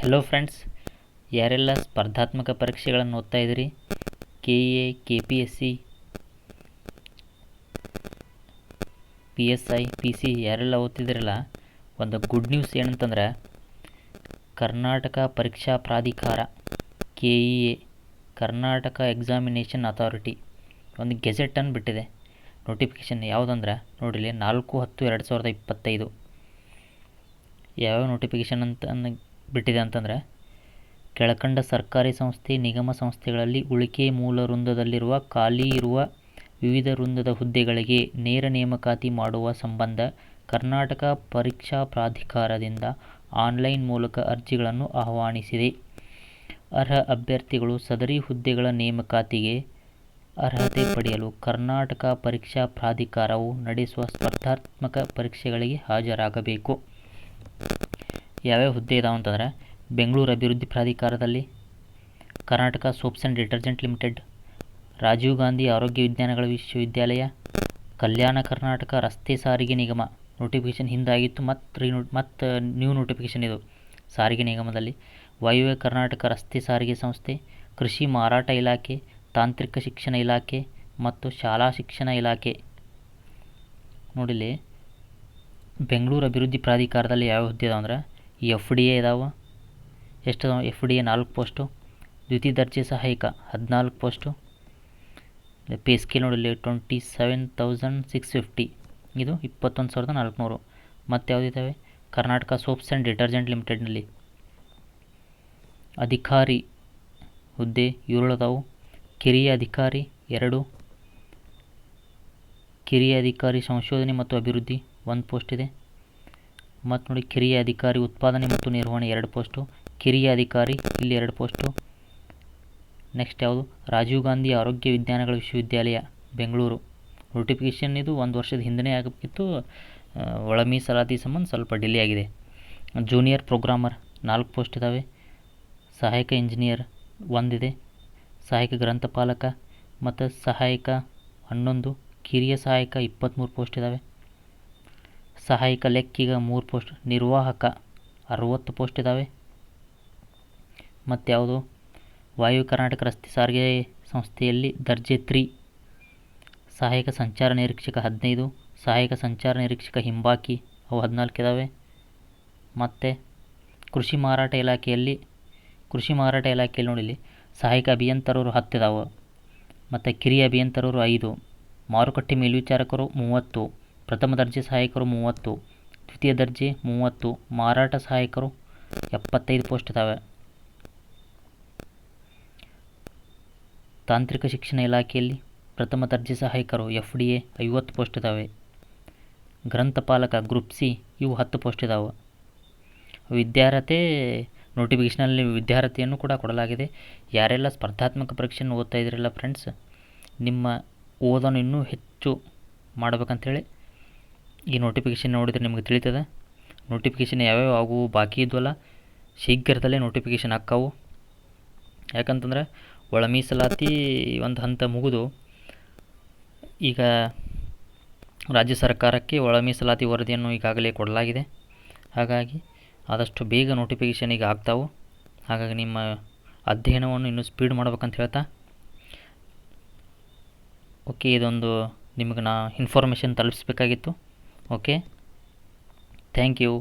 Hello friends, ಯಾರೆಲ್ಲ ಸ್ಪರ್ಧಾತ್ಮಕ ಪರೀಕ್ಷೆಗಳನ್ನು ಓದ್ತಾ ಇದ್ದೀರಿ, KA, KPSC, PSI, PC ಯಾರೆಲ್ಲ ಓದ್ತಿದ್ದೀರಲ್ಲ, ಒಂದು ಗುಡ್ ನ್ಯೂಸ್ ಏನಂತಂದ್ರೆ ಕರ್ನಾಟಕ ಪರೀಕ್ಷಾ ಪ್ರಾಧಿಕಾರ KEA ಕರ್ನಾಟಕ ಎಕ್ಸಾಮಿನೇಷನ್ ಅಥಾರಿಟಿ ಒಂದು ಗೆಜೆಟನ್ನು ಬಿಟ್ಟಿದೆ. ನೋಟಿಫಿಕೇಷನ್ ಯಾವುದಂದ್ರೆ ನೋಡಿಲಿ 4/10/2025 ಯಾವ್ಯಾವ ನೋಟಿಫಿಕೇಷನ್ ಅಂತ ಬಿಟ್ಟಿದೆ ಅಂತಂದರೆ, ಕೆಳಕಂಡ ಸರ್ಕಾರಿ ಸಂಸ್ಥೆ ನಿಗಮ ಸಂಸ್ಥೆಗಳಲ್ಲಿ ಉಳಿಕೆ ಮೂಲ ವೃಂದದಲ್ಲಿರುವ ಖಾಲಿ ಇರುವ ವಿವಿಧ ವೃಂದದ ಹುದ್ದೆಗಳಿಗೆ ನೇರ ನೇಮಕಾತಿ ಮಾಡುವ ಸಂಬಂಧ ಕರ್ನಾಟಕ ಪರೀಕ್ಷಾ ಪ್ರಾಧಿಕಾರದಿಂದ ಆನ್ಲೈನ್ ಮೂಲಕ ಅರ್ಜಿಗಳನ್ನು ಆಹ್ವಾನಿಸಿದೆ. ಅರ್ಹ ಅಭ್ಯರ್ಥಿಗಳು ಸದರಿ ಹುದ್ದೆಗಳ ನೇಮಕಾತಿಗೆ ಅರ್ಹತೆ ಪಡೆಯಲು ಕರ್ನಾಟಕ ಪರೀಕ್ಷಾ ಪ್ರಾಧಿಕಾರವು ನಡೆಸುವ ಸ್ಪರ್ಧಾತ್ಮಕ ಪರೀಕ್ಷೆಗಳಿಗೆ ಹಾಜರಾಗಬೇಕು. ಯಾವ್ಯಾವ ಹುದ್ದೆ ಇದಾವೆ ಅಂತಂದರೆ, ಬೆಂಗಳೂರು ಅಭಿವೃದ್ಧಿ ಪ್ರಾಧಿಕಾರದಲ್ಲಿ Karnataka soaps and detergent limited, Rajiv Gandhi ಆರೋಗ್ಯ ವಿಜ್ಞಾನಗಳ ವಿಶ್ವವಿದ್ಯಾಲಯ, ಕಲ್ಯಾಣ ಕರ್ನಾಟಕ ರಸ್ತೆ ಸಾರಿಗೆ ನಿಗಮ. ನೋಟಿಫಿಕೇಷನ್ ಹಿಂದಾಗಿತ್ತು, ಮತ್ತು ನ್ಯೂ ನೋಟಿಫಿಕೇಷನ್ ಇದು ಸಾರಿಗೆ ನಿಗಮದಲ್ಲಿ. ವಾಯುವ್ಯ ಕರ್ನಾಟಕ ರಸ್ತೆ ಸಾರಿಗೆ ಸಂಸ್ಥೆ, ಕೃಷಿ ಮಾರಾಟ ಇಲಾಖೆ, ತಾಂತ್ರಿಕ ಶಿಕ್ಷಣ ಇಲಾಖೆ ಮತ್ತು ಶಾಲಾ ಶಿಕ್ಷಣ ಇಲಾಖೆ. ನೋಡಿಲಿ, ಬೆಂಗಳೂರು ಅಭಿವೃದ್ಧಿ ಪ್ರಾಧಿಕಾರದಲ್ಲಿ ಯಾವ ಹುದ್ದೆ ಇದಾವೆ ಅಂದ್ರೆ FDA ಇದಾವೆ. ಎಷ್ಟು FDA 4 ಪೋಸ್ಟು, ದ್ವಿತೀಯ ದರ್ಜೆ ಸಹಾಯಕ 14 ಪೋಸ್ಟು. ಪೇ ಸ್ಕೇಲ್ ನೋಡಿಲಿ 27,650, ಇದು 21,400. ಮತ್ತು ಯಾವುದಿದ್ದಾವೆ, ಕರ್ನಾಟಕ ಸೋಪ್ಸ್ ಆ್ಯಂಡ್ ಡಿಟರ್ಜೆಂಟ್ ಲಿಮಿಟೆಡ್ನಲ್ಲಿ ಅಧಿಕಾರಿ ಹುದ್ದೆ 7 ಅದಾವು. ಕಿರಿಯ ಅಧಿಕಾರಿ 2, ಕಿರಿಯ ಅಧಿಕಾರಿ ಸಂಶೋಧನೆ ಮತ್ತು ಅಭಿವೃದ್ಧಿ 1 ಪೋಸ್ಟ್ ಇದೆ. ಮತ್ತು ನೋಡಿ, ಕಿರಿಯ ಅಧಿಕಾರಿ ಉತ್ಪಾದನೆ ಮತ್ತು ನಿರ್ವಹಣೆ 2 ಪೋಸ್ಟು, ಕಿರಿಯ ಅಧಿಕಾರಿ ಇಲ್ಲಿ 2 ಪೋಸ್ಟು. ನೆಕ್ಸ್ಟ್ ಯಾವುದು, ರಾಜೀವ್ ಗಾಂಧಿ ಆರೋಗ್ಯ ವಿಜ್ಞಾನಗಳ ವಿಶ್ವವಿದ್ಯಾಲಯ ಬೆಂಗಳೂರು. ನೋಟಿಫಿಕೇಷನ್ ಇದು 1 ವರ್ಷದ ಹಿಂದೆ ಆಗಬೇಕಿತ್ತು, ಒಳ ಮೀಸಲಾತಿ ಸಂಬಂಧ ಸ್ವಲ್ಪ ಡಿಲೇ ಆಗಿದೆ. ಜೂನಿಯರ್ ಪ್ರೋಗ್ರಾಮರ್ 4 ಪೋಸ್ಟ್ ಇದ್ದಾವೆ. ಸಹಾಯಕ ಇಂಜಿನಿಯರ್ 1 ಇದೆ. ಸಹಾಯಕ ಗ್ರಂಥಪಾಲಕ ಮತ್ತು ಸಹಾಯಕ 11, ಕಿರಿಯ ಸಹಾಯಕ 23 ಪೋಸ್ಟ್ ಇದ್ದಾವೆ. ಸಹಾಯಕ ಲೆಕ್ಕಿಗ 3 ಪೋಸ್ಟ್, ನಿರ್ವಾಹಕ 60 ಪೋಸ್ಟ್ ಇದ್ದಾವೆ. ಮತ್ತು ಯಾವುದು, ವಾಯು ಕರ್ನಾಟಕ ರಸ್ತೆ ಸಾರಿಗೆ ಸಂಸ್ಥೆಯಲ್ಲಿ ದರ್ಜೆ 3, ಸಹಾಯಕ ಸಂಚಾರ ನಿರೀಕ್ಷಕ 15, ಸಹಾಯಕ ಸಂಚಾರ ನಿರೀಕ್ಷಕ ಹಿಂಬಾಕಿ ಅವು 14 ಇದ್ದಾವೆ. ಮತ್ತು ಕೃಷಿ ಮಾರಾಟ ಇಲಾಖೆಯಲ್ಲಿ ನೋಡಿಲಿ, ಸಹಾಯಕ ಅಭಿಯಂತರರು 10 ಇದ್ದಾವೆ. ಮತ್ತು ಕಿರಿಯ ಅಭಿಯಂತರರು 5, ಮಾರುಕಟ್ಟೆ ಮೇಲ್ವಿಚಾರಕರು 30, ಪ್ರಥಮ ದರ್ಜೆ ಸಹಾಯಕರು 30, ದ್ವಿತೀಯ ದರ್ಜೆ 30, ಮಾರಾಟ ಸಹಾಯಕರು 75 ಪೋಸ್ಟ್ ಇದ್ದಾವೆ. ತಾಂತ್ರಿಕ ಶಿಕ್ಷಣ ಇಲಾಖೆಯಲ್ಲಿ ಪ್ರಥಮ ದರ್ಜೆ ಸಹಾಯಕರು FDA 50 ಪೋಸ್ಟ್ ಇದ್ದಾವೆ. ಗ್ರಂಥಪಾಲಕ ಗ್ರೂಪ್ C ಇವು 10 ಪೋಸ್ಟ್ ಇದ್ದಾವೆ. ವಿದ್ಯಾರ್ಹತೆ ನೋಟಿಫಿಕೇಷನಲ್ಲಿ ವಿದ್ಯಾರ್ಹತೆಯನ್ನು ಕೂಡ ಕೊಡಲಾಗಿದೆ. ಯಾರೆಲ್ಲ ಸ್ಪರ್ಧಾತ್ಮಕ ಪರೀಕ್ಷೆಯನ್ನು ಓದ್ತಾ ಇದ್ದೀರಲ್ಲ ಫ್ರೆಂಡ್ಸ್, ನಿಮ್ಮ ಓದನ್ನು ಇನ್ನೂ ಹೆಚ್ಚು ಮಾಡಬೇಕಂತೇಳಿ ಈ ನೋಟಿಫಿಕೇಷನ್ ನೋಡಿದರೆ ನಿಮಗೆ ತಿಳಿತದೆ. ನೋಟಿಫಿಕೇಷನ್ ಯಾವ್ಯಾವ ಆಗುವು ಬಾಕಿ ಇದ್ವಲ್ಲ, ಶೀಘ್ರದಲ್ಲೇ ನೋಟಿಫಿಕೇಷನ್ ಆಕ್ಕಾವು. ಯಾಕಂತಂದರೆ ಒಳ ಮೀಸಲಾತಿ ಒಂದು ಹಂತ ಮುಗಿದು ಈಗ ರಾಜ್ಯ ಸರ್ಕಾರಕ್ಕೆ ಒಳ ಮೀಸಲಾತಿ ವರದಿಯನ್ನು ಈಗಾಗಲೇ ಕೊಡಲಾಗಿದೆ. ಹಾಗಾಗಿ ಆದಷ್ಟು ಬೇಗ ನೋಟಿಫಿಕೇಷನ್ ಈಗ ಆಗ್ತಾವೆ. ಹಾಗಾಗಿ ನಿಮ್ಮ ಅಧ್ಯಯನವನ್ನು ಇನ್ನೂ ಸ್ಪೀಡ್ ಮಾಡ್ಬೇಕಂತ ಹೇಳ್ತಾ, ಓಕೆ, ಇದೊಂದು ನಿಮಗೆ ಇನ್ಫಾರ್ಮೇಷನ್ ತಲುಪಿಸ್ಬೇಕಾಗಿತ್ತು. Okay, thank you.